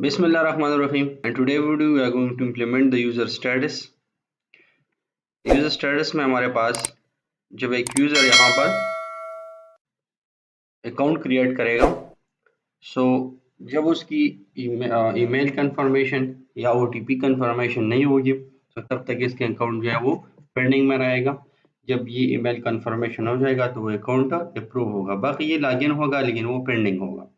Bismillahirrahmanirrahim, and today video we are going to implement the user status. User status में हमारे पास जब एक user यहाँ पर अकाउंट क्रिएट करेगा, जब उसकी ईमेल कंफर्मेशन या ओटीपी कंफर्मेशन नहीं होगी तो तब तक इसके अकाउंट जो है वो पेंडिंग में रहेगा। जब ये ईमेल कंफर्मेशन हो जाएगा तो वो अकाउंट अप्रूव होगा, बाकी ये लॉगिन होगा लेकिन वो पेंडिंग होगा।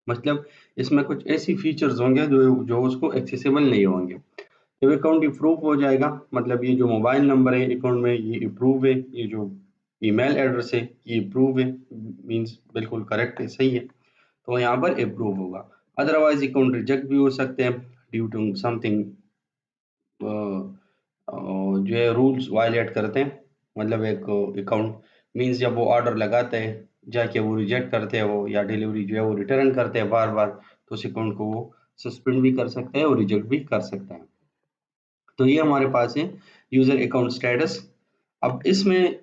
मतलब इसमें कुछ ऐसी फीचर्स होंगे जो उसको एक्सेसिबल नहीं होंगे। जब अकाउंट अप्रूव हो जाएगा, मतलब ये जो मोबाइल नंबर है अकाउंट में ये अप्रूव है, ये जो ईमेल एड्रेस है ये अप्रूव है, मींस बिल्कुल करेक्ट है, सही है, तो यहाँ पर अप्रूव होगा। अदरवाइज अकाउंट रिजेक्ट भी हो सकते हैं ड्यू टू समथिंग जो है रूल्स वायलेट करते हैं। मतलब एक अकाउंट मींस जब वो ऑर्डर लगाते हैं जाके वो रिजेक्ट करते हैं वो, या डिलीवरी जो है वो रिटर्न करते हैं बार बार, तो उस अकाउंट को वो सस्पेंड भी कर सकते हैं और रिजेक्ट भी कर सकते हैं। तो ये हमारे पास है यूजर अकाउंट स्टेटस। अब इसमें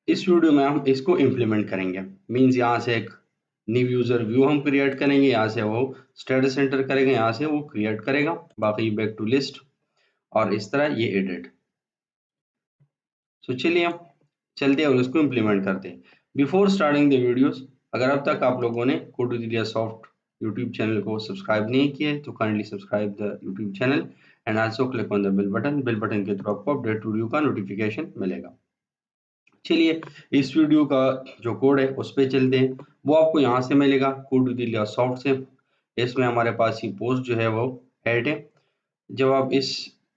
इस वीडियो में हम इसको इम्प्लीमेंट करेंगे। मींस यहाँ से एक न्यू यूजर व्यू हम क्रिएट करेंगे, यहाँ से वो स्टेटस एंटर करेगा, यहाँ से वो क्रिएट करेगा, बाकी बैक टू लिस्ट और इस तरह ये एडिट। तो चलिए हम चलते हैं और उसको इम्प्लीमेंट करते हैं। बिफोर स्टार्टिंग द वीडियोस, अगर अब तक आप लोगों ने code with India soft YouTube channel को सब्सक्राइब नहीं किया है तो kindly subscribe the YouTube channel and also click on the bell button के थ्रू आपको अपडेट वीडियो का नोटिफिकेशन मिलेगा। चलिए इस वीडियो का जो कोड है उस पर चलते हैं। वो आपको यहाँ से मिलेगा कोड विद इंडिया सॉफ्ट से। इसमें हमारे पास ये पोस्ट जो है वो ऐड है। जब आप इस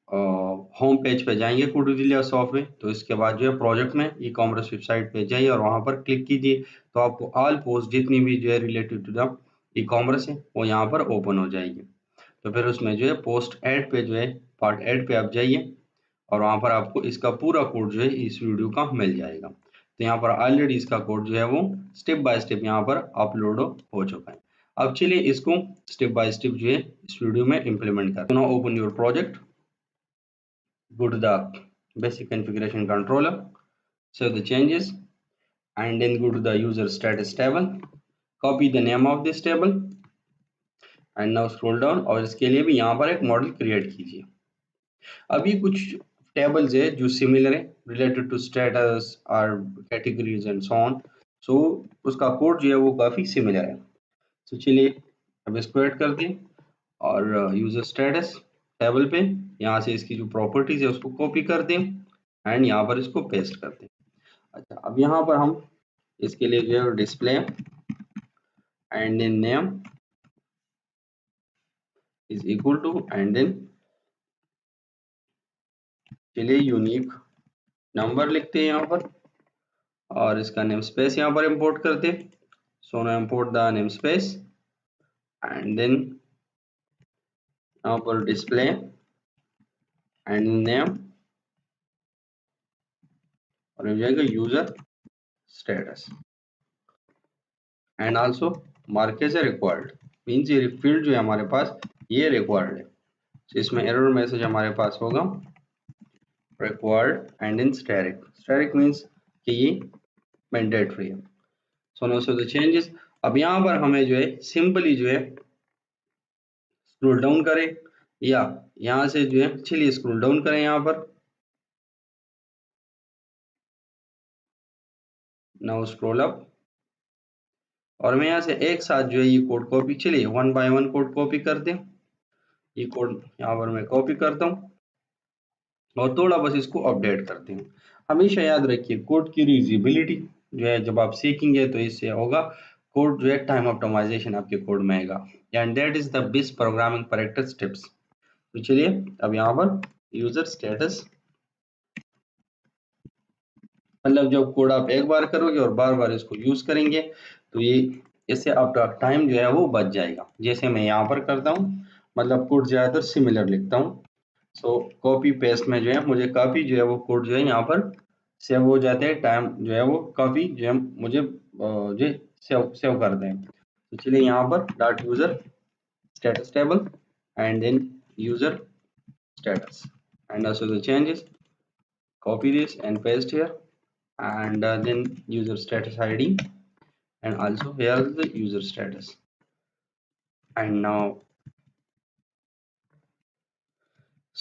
होम पेज पे जाएंगे कोड विद इंडिया सॉफ्ट में, तो इसके बाद जो है प्रोजेक्ट में ई कॉमर्स वेबसाइट पे जाइए और वहाँ पर क्लिक कीजिए, तो आपको ऑल पोस्ट जितनी भी जो है related to the e commerce है वो यहाँ पर ओपन हो जाएगी। तो फिर उसमें जो है पोस्ट ऐड पे जो है पार्ट ऐड पे आप जाइए और वहाँ पर आपको इसका पूरा कोड जो है इस वीडियो का मिल जाएगा। तो यहाँ पर ऑलरेडी इसका कोड जो है वो स्टेप बाय स्टेप यहाँ पर अपलोड हो चुका है। अब चलिए इसको स्टेप बाय स्टेप जो है इस वीडियो में इम्प्लीमेंट करते हैं। Now open your project, go to the basic configuration controller, save the changes, and then go to the user status table, copy the name of this table and now scroll down और इसके लिए भी यहाँ पर एक model create कीजिए। अभी कुछ टेबल्स है जो सिमिलर है रिलेटेड टू स्टेटस और कैटेगरीज एंड सो ऑन, सो उसका कोड जो है वो काफी सिमिलर है। तो चलिए अब इसको ऐड कर दें और यूजर स्टेटस टेबल पे यहाँ से इसकी जो प्रॉपर्टीज है उसको कॉपी कर दें एंड यहाँ पर इसको पेस्ट कर दें। अच्छा, अब यहाँ पर हम इसके लिए जो है display and then name is equal to and then चलिए यूनिक नंबर लिखते हैं यहाँ पर और इसका नेम स्पेस यहाँ पर इंपोर्ट करते हैं। So now import the namespace and then यहाँ पर डिस्प्ले एंड नेम और हो जाएगा user status and also mark as required. Means ये फील्ड जो है हमारे पास ये रिक्वायर्ड है। तो इसमें एरर मैसेज हमारे पास होगा required and in static. Static means कि ये मैंडेटरी है। So no so the changes. अब यहाँ पर हमें जो है सिंपली जो है स्क्रॉल डाउन करें या यहाँ से जो है चलिए स्क्रॉल डाउन करें यहाँ पर, नाउ स्क्रॉल अप और मैं यहाँ से एक साथ जो है ये कोड कॉपी, चलिए one by one code copy करते हैं। ये कोड यहाँ पर मैं कॉपी करता हूँ और थोड़ा बस इसको अपडेट करते हैं। हमेशा याद रखिए कोड की रीयूजेबिलिटी जो है जब आप सीखेंगे तो इससे होगा कोड जो है टाइम ऑप्टिमाइजेशन आपके कोड में आएगा and that is the best programming practice tips. तो चलिए अब यहाँ पर यूजर स्टेटस, मतलब जब कोड आप एक बार करोगे और बार बार इसको यूज करेंगे तो ये इससे आपका टाइम जो है वो बच जाएगा। जैसे मैं यहाँ पर करता हूँ, मतलब कोड ज्यादातर सिमिलर लिखता हूँ, सो कॉपी पेस्ट में जो है मुझे काफी जो है वो कोड जो है यहाँ पर सेव हो जाते हैं, टाइम जो है वो काफी जो है मुझे जो सेव करते हैं। तो चलिए यहाँ पर dot user status table and then user status and also the changes, copy this and paste here and then user status id and also here is the user status and now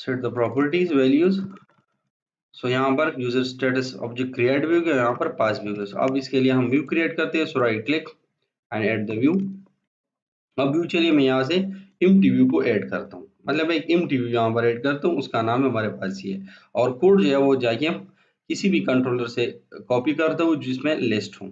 set the properties values. So यहाँ पर user status object create भी हो गया, यहाँ पर पास भी हो गया। अब इसके लिए हम व्यू क्रिएट करते हैं। So right click and add the view. अब व्यू चलिए मैं यहाँ से empty व्यू को ऐड करता हूँ, मतलब एक empty व्यू यहाँ पर ऐड करता हूँ, उसका नाम हमारे पास ये है। और कोड जो है वो जाके हम किसी भी कंट्रोलर से कॉपी करता हूँ जिसमें लिस्ट हो।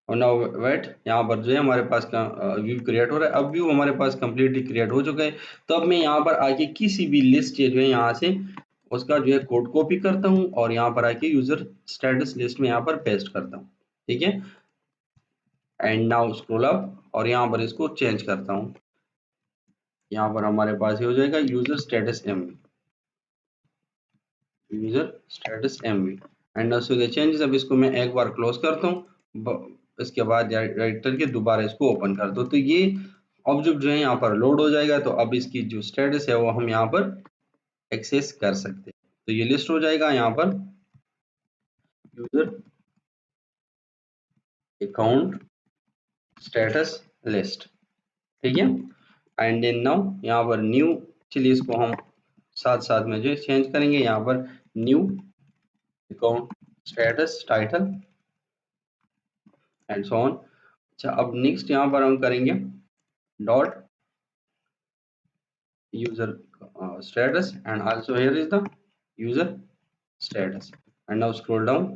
और नाउ वेट, यहाँ पर जो है हमारे पास का व्यू क्रिएट हो रहा है। अब व्यू हमारे पास कंप्लीटली क्रिएट हो चुका है। तो अब मैं यहाँ पर आके किसी भी लिस्ट जो है यहाँ से उसका जो है कोड कॉपी करता हूँ और यहाँ पर आके यूजर स्टेटस लिस्ट में यहाँ पर पेस्ट करता हूँ, ठीक है। एंड नाउ स्क्रॉल अप और यहाँ पर इसको चेंज करता हूँ। यहाँ पर हमारे पास ये हो जाएगा user status MV, user status MV. And now so the changes. अब इसको मैं एक बार क्लोज करता हूँ, इसके बाद राइट करके दोबारा इसको ओपन कर दो, तो ये ऑब्जेक्ट जो है यहाँ पर लोड हो जाएगा। तो अब इसकी जो स्टेटस है वो हम यहाँ पर एक्सेस कर सकते हैं। तो ये लिस्ट हो जाएगा यहाँ पर यूजर अकाउंट स्टेटस लिस्ट, ठीक है। एंड देन नाउ यहाँ पर न्यू, चलिए इसको हम साथ साथ में जो चेंज करेंगे, यहाँ पर new account status title and so on. अच्छा, अब नेक्स्ट यहाँ पर हम करेंगे dot user status and also here is the user status. And now scroll down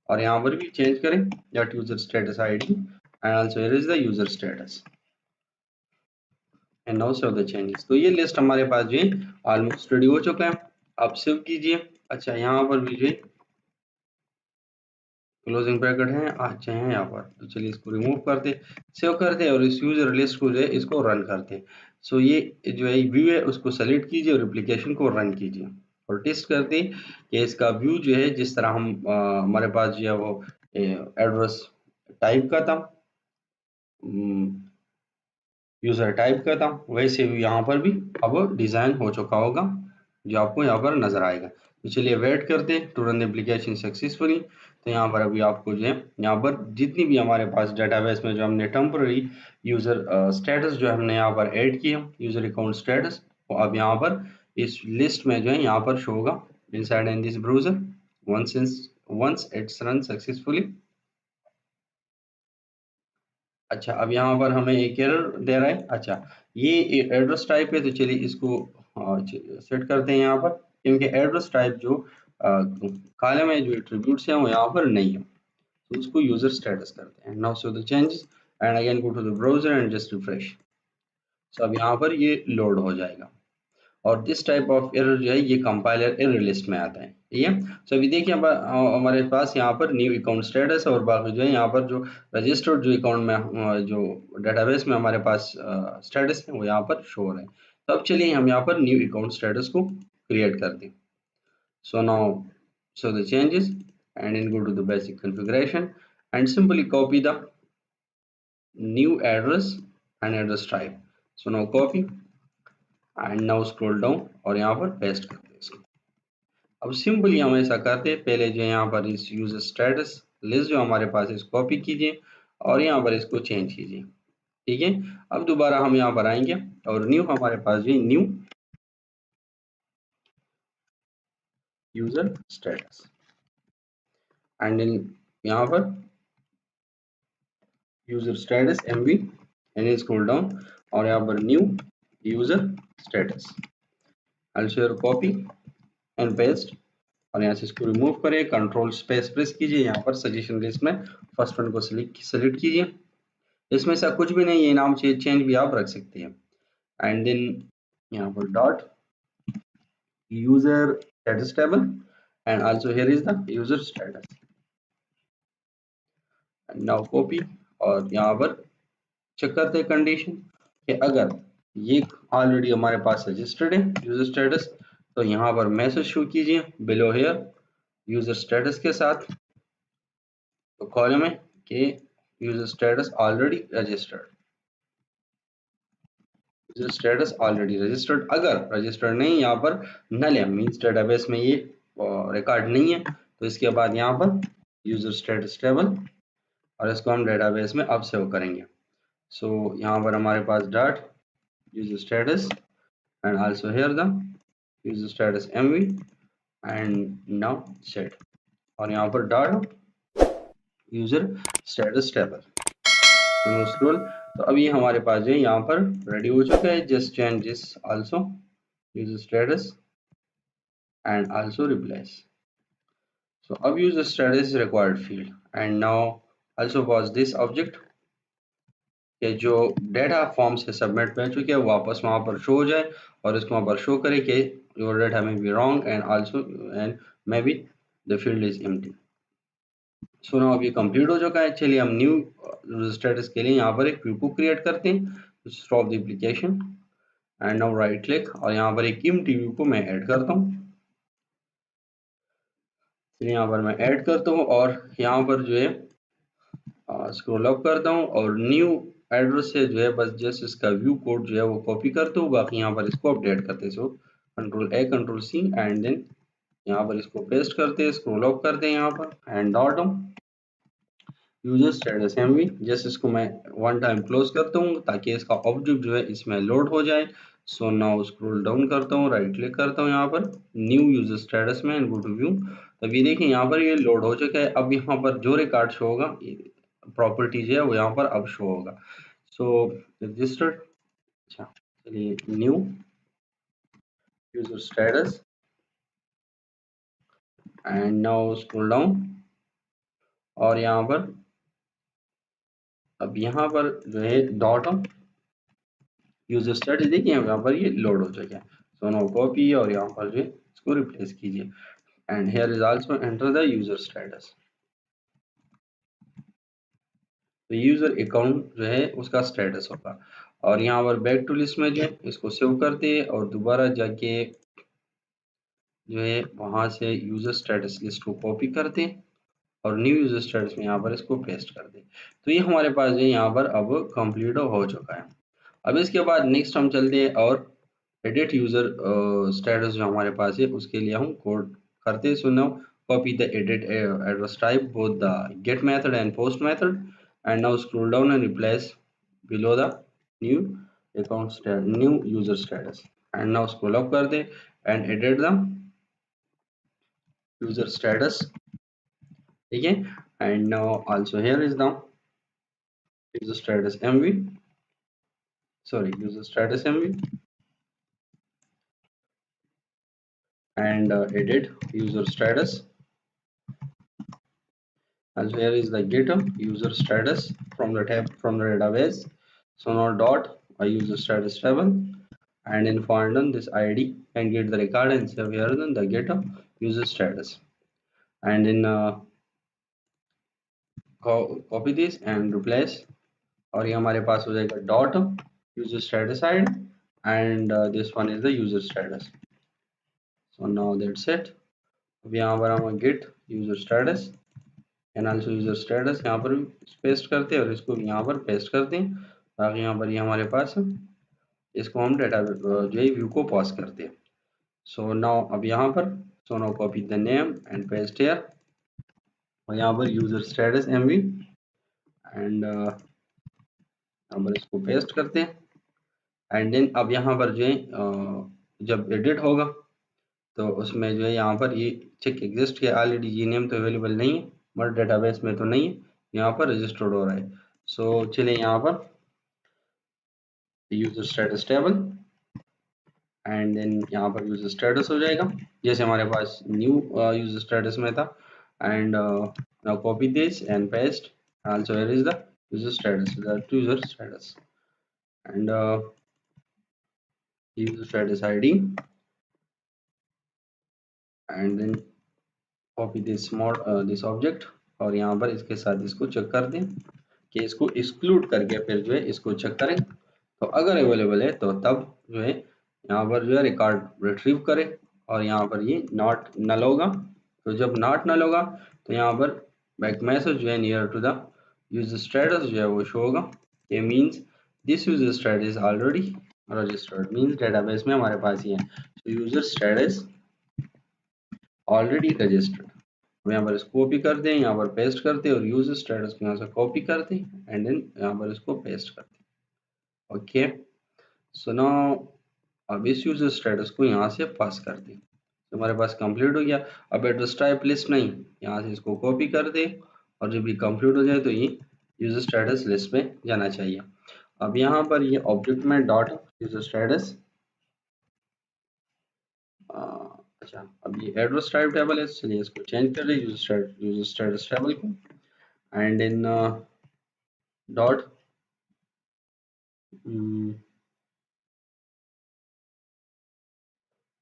और यहाँ पर भी चेंज करें dot user status ID and also here is the user status and now save the changes. तो ये list हमारे पास जो है ऑलमोस्ट रेडी हो चुका है। आप सेव कीजिए। अच्छा, यहाँ पर भी जो क्लोजिंग ब्रैकेट है अच्छे हैं यहाँ पर, तो चलिए इसको रिमूव करते, सेव करते और इस यूजर लिस्ट को जो है इसको रन करते। सो ये जो है व्यू है उसको सेलेक्ट कीजिए और एप्लीकेशन को रन कीजिए और टेस्ट करते कि इसका व्यू जो है जिस तरह हम हमारे पास जो है वो एड्रेस टाइप का था, यूजर टाइप का था, वैसे भी यहाँ पर भी अब डिजाइन हो चुका होगा जो आपको यहाँ पर नजर आएगा। तो चलिए वेट करते हैं to run the application successfully. तो यहाँ पर अभी आपको जो है यहाँ पर जितनी भी हमारे पास डेटाबेस में जो हमने टेम्पररी यूजर स्टेटस जो हमने यहाँ पर ऐड किया यूजर अकाउंट स्टेटस, वो अब यहाँ पर इस लिस्ट में जो है यहाँ पर शो होगा inside in this browser once it's run successfully. अच्छा, अब यहाँ पर हमें एक एरर दे रहा है। अच्छा, ये एड्रेस टाइप है, तो चलिए इसको सेट करते हैं यहाँ पर, क्योंकि एड्रेस टाइप जो कॉलम है जो एट्रीब्यूट्स हैं वो यहाँ पर नहीं है, तो उसको यूजर स्टेटस करते हैं। Now so the changes and again go to the browser and just refresh. So अब यहाँ पर ये लोड हो जाएगा और दिस टाइप ऑफ एरर जो है ये कंपाइलर एरर लिस्ट में आता है, ठीक है। सो अभी देखिए हमारे पास यहाँ पर न्यू अकाउंट स्टेटस और बाकी जो है यहाँ पर जो रजिस्टर्ड जो अकाउंट में जो डेटाबेस में हमारे पास स्टेटस है वो यहाँ पर शो हो रहा है। तो अब चलिए हम यहाँ पर न्यू अकाउंट स्टेटस को क्रिएट कर दें। So now so the changes and in go to the basic configuration and simply copy the new address and address type. So now copy and now scroll down और यहाँ पर paste करते हैं इसको। अब सिंपली हम ऐसा करते हैं, पहले जो यहाँ पर इस यूजर स्टेटस लिस्ट जो हमारे पास है इसको कॉपी कीजिए और यहाँ पर इसको चेंज कीजिए, ठीक है। अब दोबारा हम यहाँ पर आएंगे और न्यू हमारे पास जो न्यू यूजर स्टेटस एंड यहाँ पर user status MV and scroll down और यहाँ पर new user status. Also copy and paste और यहाँ से इसको रिमूव करें, कंट्रोल स्पेस प्रेस कीजिए, यहाँ पर सजेशन लिस्ट में फर्स्ट वन को सेलेक्ट कीजिए। इसमें से कुछ भी नहीं, ये नाम चेंज भी आप रख सकते हैं। एंड देन यहाँ पर dot user status table and also here is the user status. Now copy और यहाँ पर चेक करते हैं कंडीशन कि अगर ये ऑलरेडी हमारे पास रजिस्टर्ड है यूजर स्टेटस, तो यहाँ पर मैसेज शो कीजिए बिलो हियर यूजर स्टेटस के साथ, तो कॉलम है कि user status already registered, user status already registered. अगर रजिस्टर्ड नहीं, यहाँ पर नल है, मींस डेटाबेस में ये रिकॉर्ड नहीं है, तो इसके बाद यहाँ पर यूजर स्टेटस टेबल और इसको हम डेटाबेस में अब सेव करेंगे। सो यहाँ पर हमारे पास dot user status and also here the user status mv and now set, और यहाँ पर dot user status table scroll. तो अभी हमारे पास जो है यहाँ पर रेडी हो चुका है। Just change this also user status and also replace. So अब user status is required field and now also was this object कि जो डेटा फॉर्म से सबमिट हो चुके हैं वापस वहां पर शो हो जाए और इसको वहां पर शो करे कि योर डेटा में be wrong and also and may be the field is empty. So now अब ये कंप्लीट हो चुका है। चलिए हम न्यू यूजर स्टेटस के लिए यहाँ पर एक व्यू को क्रिएट करते हैं। Stop the application and now right click और यहाँ पर एक एम्प्टी व्यू को मैं ऐड करता हूँ। चलिए यहाँ पर मैं ऐड करता हूँ और यहाँ पर जो है स्क्रॉल अप करता हूँ और न्यू एड्रेस से जो है बस जस्ट इसका व्यू कोड जो है वो कॉपी करता हूँ, बाकी यहाँ पर इसको अपडेट करते हैं। So control A control C and then यहाँ पर इसको पेस्ट करते हैं, स्क्रॉल अप करते हैं यहाँ पर and dot user status MV. Just इसको मैं वन टाइम क्लोज करता हूँ ताकि इसका ऑब्जेक्ट जो है इसमें लोड हो जाए। सो नाउ स्क्रॉल डाउन करता हूँ, राइट क्लिक करता हूँ यहाँ पर न्यू यूजर स्टेटस में एंड गो टू व्यू। तभी देखिए यहाँ पर ये लोड हो चुका है। अब यहाँ पर जो रिकॉर्ड शो होगा प्रॉपर्टीज है वो यहाँ पर अब शो होगा। सो रजिस्टर्ड, अच्छा चलिए new user status and now scroll down और यहाँ पर अब यहाँ पर जो है डॉट यूजर स्टेटस देखिए यहाँ पर ये लोड हो चुका है। सो नो कॉपी और यहाँ पर जो है इसको रिप्लेस कीजिए and here is also enter the user status. तो यूजर अकाउंट जो है उसका स्टेटस होगा और यहाँ पर बैक टू लिस्ट में जो है इसको सेव करते हैं और दोबारा जाके जो है वहां से यूजर स्टेटस लिस्ट को कॉपी करते हैं और न्यू यूजर स्टेटस में यहाँ पर इसको पेस्ट कर दें। तो ये हमारे पास जो है यहाँ पर अब कंप्लीट हो चुका है। अब इसके बाद नेक्स्ट हम चलते हैं और एडिट यूजर स्टेटस जो हमारे पास है उसके लिए हम कोड करते हैं। So now copy the edit address type both the get method and post method and now scroll down and replace below the new account new user status and now scroll up कर दे and edit the user status, ठीक है। And now also here is the user status mv, sorry user status mv and edit user status. Also here is the get user status from the tab from the database. So now dot a user status table and in find on this id and get the record and save here then the get user status and in copy this and replace और ये हमारे पास हो जाएगा dot user status id and this one is the user status. So now that's it. अब यहाँ पर हम get user status and also user status यहाँ पर पेस्ट करते हैं और इसको यहाँ पर पेस्ट करते हैं ताकि यहाँ पर ये हमारे पास इसको हम डेटा जो है व्यू को पास करते हैं। सो नाउ अब यहाँ पर सो now copy the name and paste here और यहाँ पर यूजर स्टेटस एमवी एंड यहाँ पर इसको पेस्ट करते हैं एंड देन अब यहाँ पर जो है जब एडिट होगा तो उसमें जो है यहाँ पर ये चेक एग्जिस्ट किया ऑलरेडी जी नेम तो अवेलेबल नहीं है बट डेटाबेस में तो नहीं है, यहाँ पर रजिस्टर्ड हो रहा है। सो चलिए यहाँ पर user status table and then यहाँ पर यूजर स्टेटस हो जाएगा जैसे हमारे पास न्यू यूजर स्टेटस में था and now copy this and paste also here is the user status user status and user status ID and then copy this mode this object और यहाँ पर इसके साथ इसको चेक कर दें कि इसको एक्सक्लूड करके फिर जो है इसको चेक करें तो अगर अवेलेबल है तो तब जो है यहाँ पर जो है रिकॉर्ड रिट्रीव करें और यहाँ पर ये नॉट नल होगा। तो जब नॉट नल होगा तो यहाँ पर बैक मैसेज जो है near to the user status जो है वो शो होगा। ये means this user status is already registered means database में हमारे पास ही है। तो यूजर स्टेटस ऑलरेडी रजिस्टर्ड। यहाँ पर इसको कॉपी करते हैं, यहाँ पर पेस्ट करते हैं और यूजर स्टेटस को यहाँ से कॉपी करते हैं एंड देन यहाँ पर इसको पेस्ट करते हैं। ओके सो नाउ अब इस यूजर स्टेटस को यहाँ से पास कर दें, तो हमारे पास कंप्लीट हो गया। अब एड्रेस टाइप लिस्ट नहीं, यहाँ से इसको कॉपी कर दे और जब ये कंप्लीट हो जाए तो ये यूजर स्टेटस लिस्ट में जाना चाहिए। अब यहाँ पर ये ऑब्जेक्ट में डॉट यूजर स्टेटस, अच्छा अब ये एड्रेस टाइप टेबल है, चलिए इसको चेंज कर दे यूजर स्टेटस टेबल को एंड इन डॉट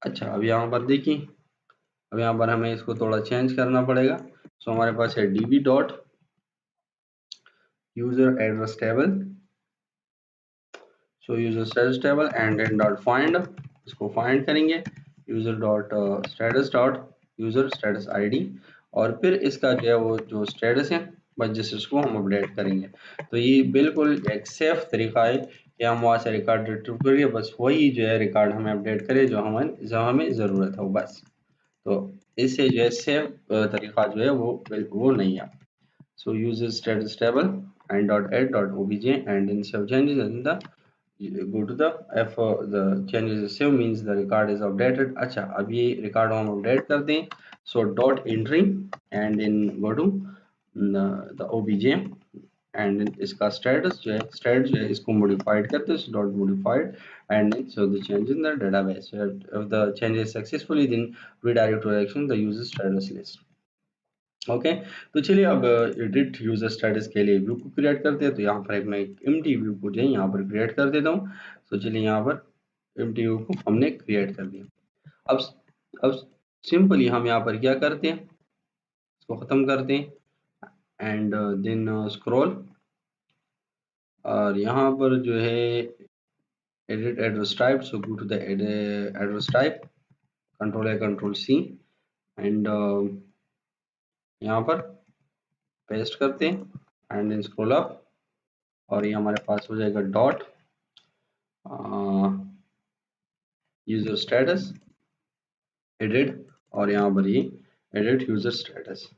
अच्छा अब यहाँ पर देखिए, अब यहाँ पर हमें इसको थोड़ा चेंज करना पड़ेगा। सो हमारे पास है db dot user address table, so user status table and then dot find, इसको फाइंड करेंगे user dot user status ID और फिर इसका जो है वो जो स्टेटस है बस जिस इसको हम अपडेट करेंगे। तो ये बिल्कुल एक सेफ तरीका है कि हम वहाँ से रिकॉर्ड रिट्रीव करिए, बस वही जो है रिकॉर्ड हमें अपडेट करें जो हमें ज़रूरत हो बस। तो इससे जो है सेफ तरीका जो है वो नहीं है। So user status table and .add.obj and in save changes in the go to the f the changes is save means the record is updated। अच्छा अब ये रिकॉर्ड हम अपडेट कर दें, so dot entry and then go to the obj and then इसका status जो है इसको modified करते हैं, so dot modified and then so the change in the database, so if the change is successfully then redirect to action the user status list। Okay तो चलिए अब edit user status के लिए व्यू को create करते हैं। तो यहाँ पर एक मैं एक एम्प्टी व्यू को जो है यहाँ पर क्रिएट कर देता हूँ। तो चलिए यहाँ पर एम्प्टी व्यू को हमने क्रिएट कर दिया। अब सिंपली हम यहाँ पर क्या करते हैं, इसको खत्म करते हैं एंड देन स्क्रॉल और यहाँ पर जो है edit address type, so go to the address type, control C and यहाँ पर पेस्ट करते हैं एंड देन स्क्रॉल अप और ये हमारे पास हो जाएगा डॉट यूजर स्टेटस एडिट और यहाँ पर ये edit user status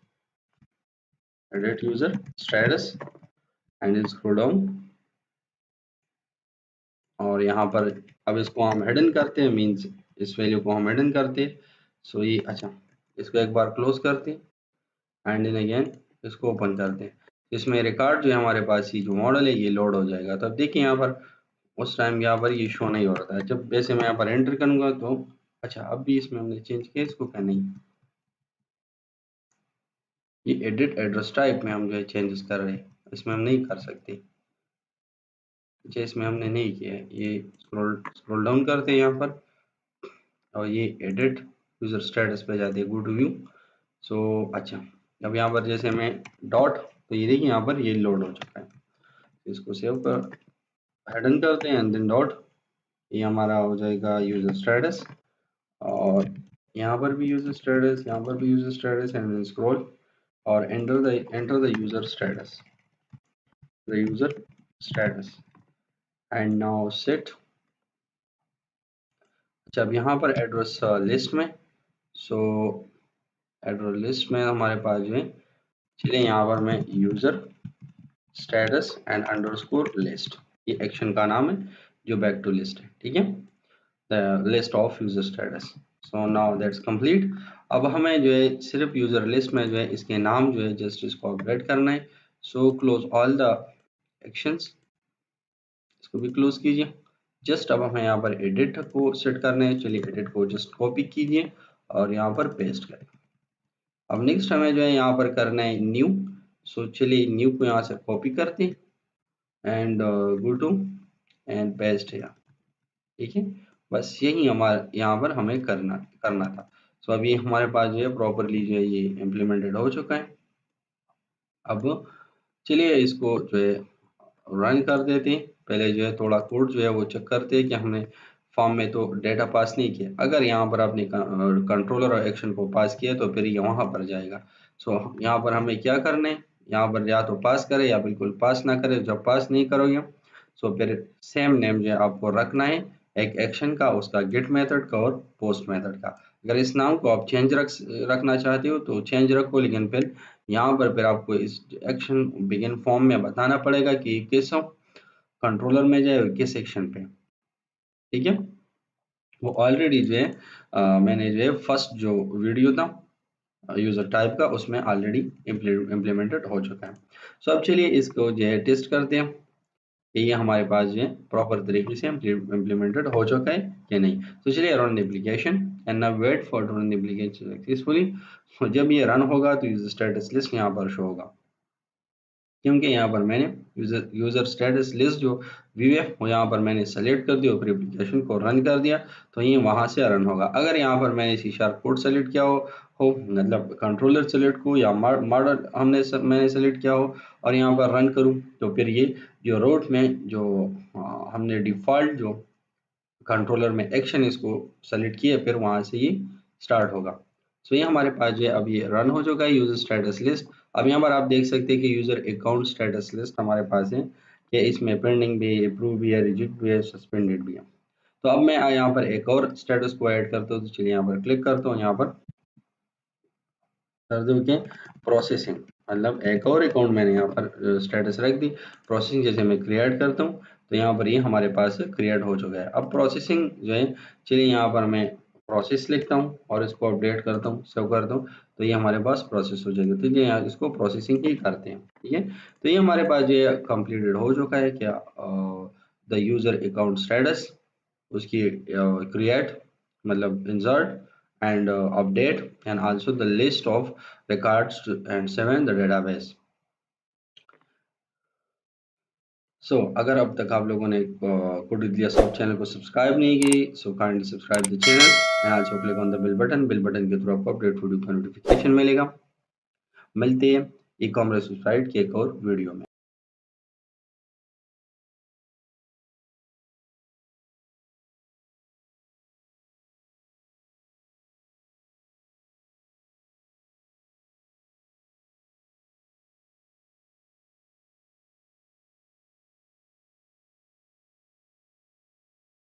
and then scroll down और यहाँ पर अब इसको हम हिडन करते हैं, मींस इस वैल्यू को हम हिडन करते हैं। सो ये अच्छा इसको एक बार क्लोज करते हैं एंड देन अगेन इसको ओपन करते हैं। इसमें रिकॉर्ड जो है हमारे पास ये जो मॉडल है ये लोड हो जाएगा। तो अब देखिए यहाँ पर उस टाइम यहाँ पर ये शो नहीं हो रहा था, जब वैसे मैं यहाँ पर एंटर करूंगा तो अच्छा अब भी इसमें हमने चेंज किया, इसको क्या नहीं, ये एडिट एड्रेस टाइप में हम जो है चेंजेस कर रहे हैं, इसमें हम नहीं कर सकते। अच्छा इसमें हमने नहीं किया है, ये स्क्रॉल डाउन करते हैं यहाँ पर और ये एडिट यूजर स्टेटस पे जाते हैं, गो टू व्यू। सो अच्छा अब यहाँ पर जैसे मैं डॉट, तो ये देखिए यहाँ पर ये लोड हो चुका है, इसको सेव कर हेडन करते हैं एंड देन डॉट, ये हमारा हो जाएगा यूजर स्टेटस और यहाँ पर भी यूजर स्टेटस, यहाँ पर भी user status and then scroll और enter the user status and now set। अच्छा अब यहाँ पर एड्रेस लिस्ट में, सो एड्रेस लिस्ट में हमारे पास जो है, चलिए यहाँ पर मैं user status and underscore list, ये एक्शन का नाम है जो बैक टू लिस्ट है, ठीक है, the list of user status. So now that's complete. अब हमें जो है सिर्फ यूजर लिस्ट में जो है इसके नाम जो है जस्ट इसको अपडेट करना है। So close all the actions, इसको भी क्लोज कीजिए। जस्ट अब हमें यहाँ पर एडिट को सेट करना है, चलिए एडिट को जस्ट कॉपी कीजिए और यहाँ पर पेस्ट करें। अब नेक्स्ट हमें जो है यहाँ पर करना है न्यू, सो चलिए न्यू को यहाँ से कॉपी करते हैं and go to and paste है, ठीक है, बस यही हमारे यहाँ पर हमें करना था। सो अभी हमारे पास जो है प्रॉपरली जो है ये इम्प्लीमेंटेड हो चुका है। अब चलिए इसको जो है रन कर देते हैं। पहले जो है थोड़ा कोड जो है वो चेक करते हैं कि हमने फॉर्म में तो डेटा पास नहीं किया, अगर यहाँ पर आपने कंट्रोलर और एक्शन को पास किया तो फिर ये वहाँ पर जाएगा। सो यहाँ पर हमें क्या करना है, यहाँ पर या तो पास करें या बिल्कुल पास ना करें। जब पास नहीं करोगे सो फिर सेम नेम जो है आपको रखना है, एक एक्शन का, उसका गेट मेथड का और पोस्ट मेथड का। अगर इस नाम को आप चेंज रखना चाहते हो तो चेंज रखो, लेकिन फिर यहाँ पर फिर आपको इस एक्शन बिगिन फॉर्म में बताना पड़ेगा कि किस कंट्रोलर में जाए और किस सेक्शन पे, ठीक है। वो ऑलरेडी जो है मैंने जो है फर्स्ट जो वीडियो था यूजर टाइप का उसमें ऑलरेडी इम्प्लीमेंटेड हो चुका है। सो अब चलिए इसको जो है टेस्ट करते हैं कि ये हमारे पास जो है प्रॉपर तरीके से इम्प्लीमेंटेड हो चुका है कि नहीं। तो चलिए run the application and now wait for to run the application successfully. जब ये रन होगा तो यूजर स्टेटस लिस्ट यहाँ पर शो होगा, क्योंकि यहाँ पर मैंने यूजर स्टेटस लिस्ट जो व्यू है वो यहाँ पर मैंने सेलेक्ट कर दिया, फिर एप्लीकेशन को रन कर दिया तो ये वहाँ से रन होगा। अगर यहाँ पर मैंने सी शार्प कोड सेलेक्ट किया हो मतलब कंट्रोलर सेलेक्ट को या मॉडल मैंने सेलेक्ट किया हो और यहाँ पर रन करूँ तो फिर ये जो रोट में जो हमने डिफ़ॉल्ट जो कंट्रोलर में एक्शन इसको सेलेक्ट किया फिर वहाँ से ये स्टार्ट होगा। सो ये हमारे पास जो है अब ये रन हो चुका है यूजर स्टेटस लिस्ट। अब यहाँ पर आप देख सकते हैं कि यूजर अकाउंट स्टेटस लिस्ट हमारे पास है कि इसमें पेंडिंग भी है, अप्रूव भी है, रिजेक्ट भी है, सस्पेंडेड भी है। तो अब मैं यहाँ पर एक और स्टेटस को ऐड करता हूँ, तो चलिए यहाँ पर क्लिक करता हूँ, यहाँ पर कर दो कि प्रोसेसिंग, मतलब एक और अकाउंट मैंने यहाँ पर स्टेटस रख दी। प्रोसेसिंग जैसे मैं क्रिएट करता हूँ तो यहाँ पर ये हमारे पास क्रिएट हो चुका है। अब प्रोसेसिंग जो है चलिए यहाँ पर मैं प्रोसेस लिखता हूँ और इसको अपडेट करता हूँ, सेव करता हूँ तो ये हमारे पास प्रोसेस हो जाएगा। तो ये यहाँ इसको प्रोसेसिंग ही करते हैं, ठीक है। तो ये हमारे पास ये कंप्लीटेड हो चुका है क्या द यूजर अकाउंट स्टेटस, उसकी क्रिएट मतलब insert and update and also the list of records and 7 the database. So अगर अब तक आप लोगों ने कोडिलिया सॉफ्ट चैनल को सब्सक्राइब नहीं की so kindly subscribe the channel and also click on the bell button के थ्रू आपको अपडेट वीडियो का नोटिफिकेशन मिलेगा। मिलते हैं ई कॉमर्स वेबसाइट के एक और वीडियो में।